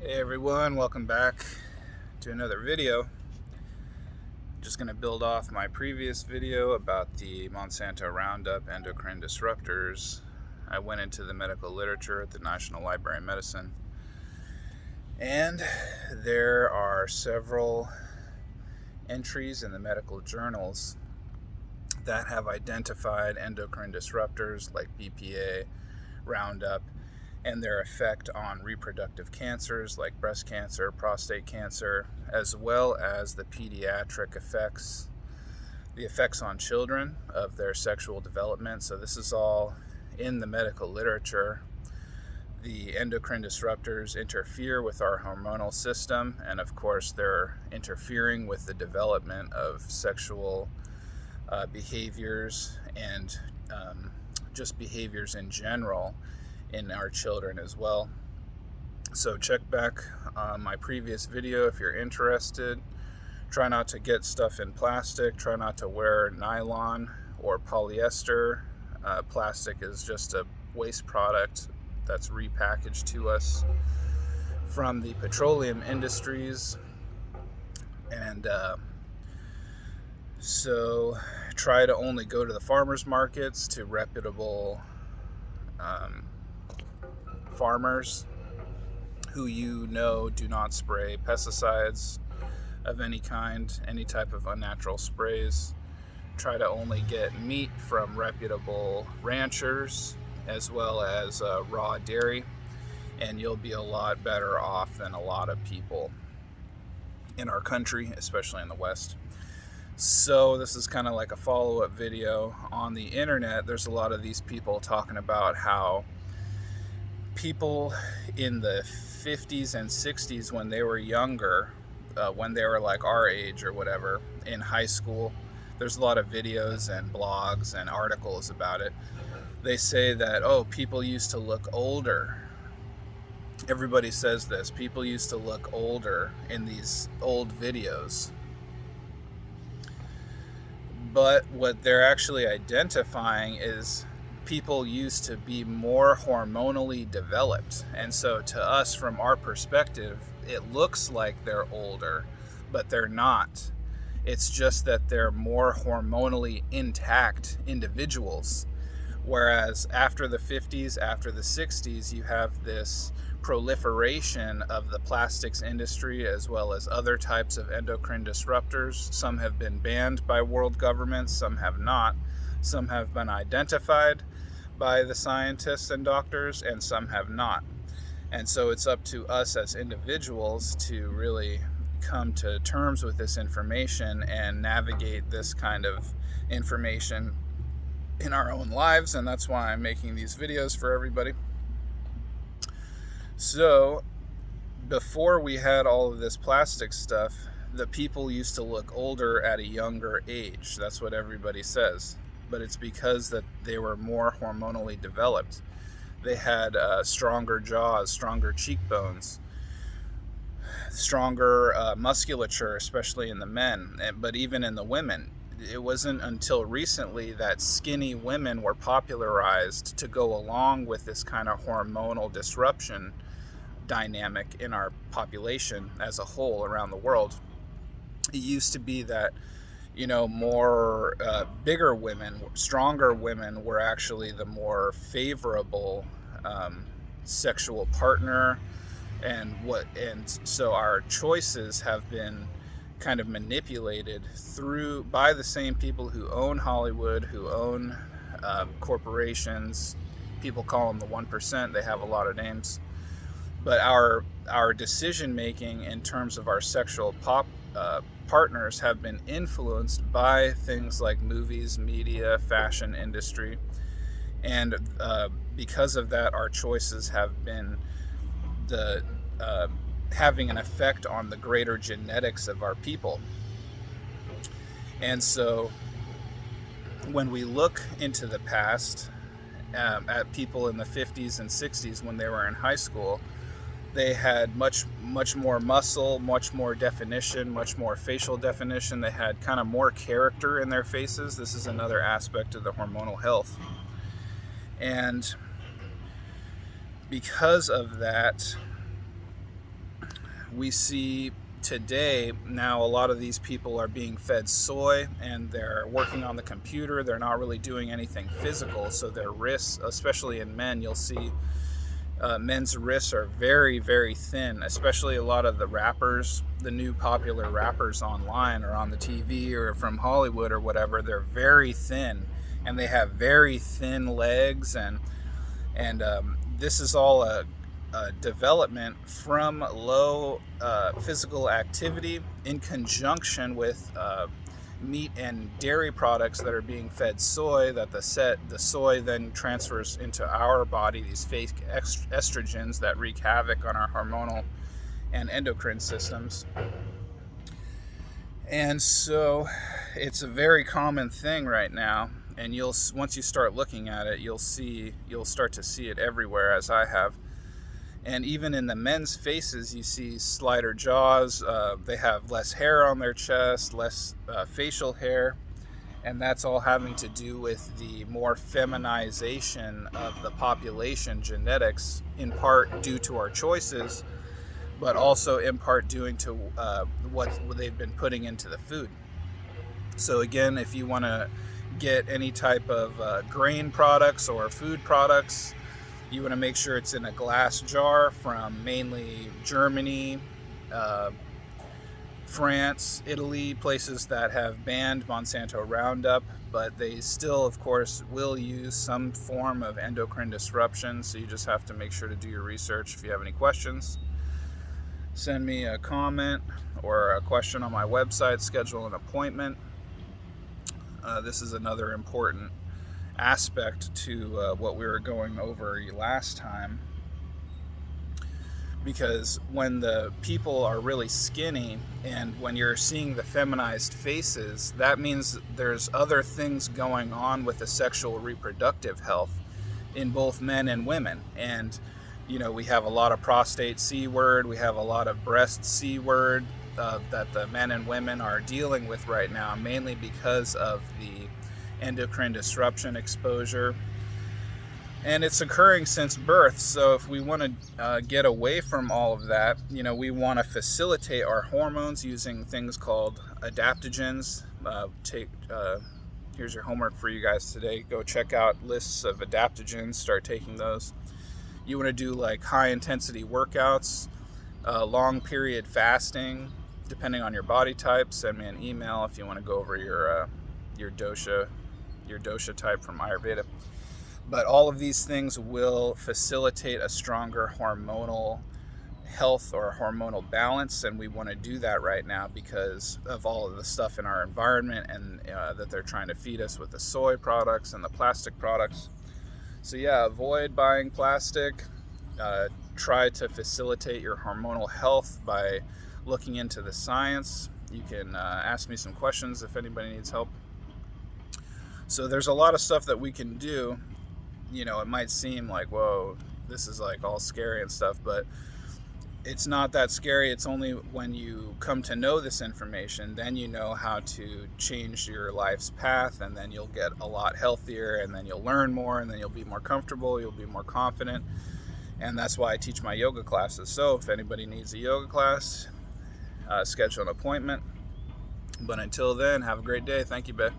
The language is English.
Hey everyone, welcome back to another video. Just going to build off my previous video about the Monsanto Roundup endocrine disruptors. I went into the medical literature at the National Library of Medicine, and there are several entries in the medical journals that have identified endocrine disruptors like BPA, Roundup, and their effect on reproductive cancers like breast cancer, prostate cancer, as well as the pediatric effects, the effects on children of their sexual development. So this is all in the medical literature. The endocrine disruptors interfere with our hormonal system, and of course they're interfering with the development of sexual behaviors and just behaviors in general in our children as well. So check back on my previous video if you're interested. Try not to get stuff in plastic. Try not to wear nylon or polyester. Plastic is just a waste product that's repackaged to us from the petroleum industries. And so try to only go to the farmers markets, to reputable farmers who do not spray pesticides of any kind, any type of unnatural sprays. Try to only get meat from reputable ranchers as well as raw dairy, and you'll be a lot better off than a lot of people in our country, especially in the West. So this is kind of like a follow-up video. On the internet, there's a lot of these people talking about how people in the 50s and 60s, when they were younger, when they were like our age or whatever, in high school, there's a lot of videos and blogs and articles about it. They say that, oh, people used to look older. Everybody says this. People used to look older in these old videos. But what they're actually identifying is people used to be more hormonally developed. And so to us, from our perspective, it looks like they're older, but they're not. It's just that they're more hormonally intact individuals. Whereas after the 50s, after the 60s, you have this proliferation of the plastics industry as well as other types of endocrine disruptors. Some have been banned by world governments, some have not. Some have been identified by the scientists and doctors, and some have not. And so it's up to us as individuals to really come to terms with this information and navigate this kind of information in our own lives, and that's why I'm making these videos for everybody. So before we had all of this plastic stuff, the people used to look older at a younger age. That's what everybody says. But it's because that they were more hormonally developed. They had stronger jaws, stronger cheekbones, stronger musculature, especially in the men, but even in the women. It wasn't until recently that skinny women were popularized to go along with this kind of hormonal disruption dynamic in our population as a whole around the world. It used to be that more bigger women, stronger women were actually the more favorable sexual partner, and so our choices have been kind of manipulated by the same people who own Hollywood, who own corporations. People call them the 1%. They have a lot of names. But our decision making in terms of our sexual partners have been influenced by things like movies, media, fashion industry, and because of that, our choices have been having an effect on the greater genetics of our people. And so when we look into the past at people in the 50s and 60s when they were in high school, they had much more muscle, much more definition, much more facial definition. They had kind of more character in their faces. This is another aspect of the hormonal health. And because of that, we see today now a lot of these people are being fed soy, and they're working on the computer. They're not really doing anything physical, so their wrists, especially in men, you'll see men's wrists are very, very thin, especially a lot of the rappers, the new popular rappers online or on the TV or from Hollywood or whatever. They're very thin, and they have very thin legs, and this is all a development from low physical activity in conjunction with meat and dairy products that are being fed soy, that the soy then transfers into our body, these fake estrogens that wreak havoc on our hormonal and endocrine systems. And so it's a very common thing right now, and once you start looking at it, you'll start to see it everywhere, as I have. And even in the men's faces, you see slighter jaws. They have less hair on their chest, less facial hair. And that's all having to do with the more feminization of the population genetics, in part due to our choices, but also in part due to what they've been putting into the food. So again, if you want to get any type of grain products or food products, you want to make sure it's in a glass jar from mainly Germany, France, Italy, places that have banned Monsanto Roundup, but they still, of course, will use some form of endocrine disruption, so you just have to make sure to do your research. If you have any questions, send me a comment or a question on my website, schedule an appointment. This is another important aspect to what we were going over last time, because when the people are really skinny and when you're seeing the feminized faces, that means there's other things going on with the sexual reproductive health in both men and women. And we have a lot of prostate C word, we have a lot of breast C word that the men and women are dealing with right now, mainly because of the endocrine disruption exposure, and it's occurring since birth. So if we want to get away from all of that, we want to facilitate our hormones using things called adaptogens. Here's your homework for you guys today. Go check out lists of adaptogens, start taking those. You want to do like high intensity workouts, long period fasting, depending on your body type. Send me an email if you want to go over your dosha type from Ayurveda. But all of these things will facilitate a stronger hormonal health or hormonal balance, and we want to do that right now because of all of the stuff in our environment and that they're trying to feed us with the soy products and the plastic products. So yeah, avoid buying plastic. Try to facilitate your hormonal health by looking into the science. You can ask me some questions if anybody needs help. So there's a lot of stuff that we can do. It might seem like, whoa, this is like all scary and stuff, but it's not that scary. It's only when you come to know this information, then you know how to change your life's path, and then you'll get a lot healthier, and then you'll learn more, and then you'll be more comfortable, you'll be more confident. And that's why I teach my yoga classes. So if anybody needs a yoga class, schedule an appointment. But until then, have a great day. Thank you, babe.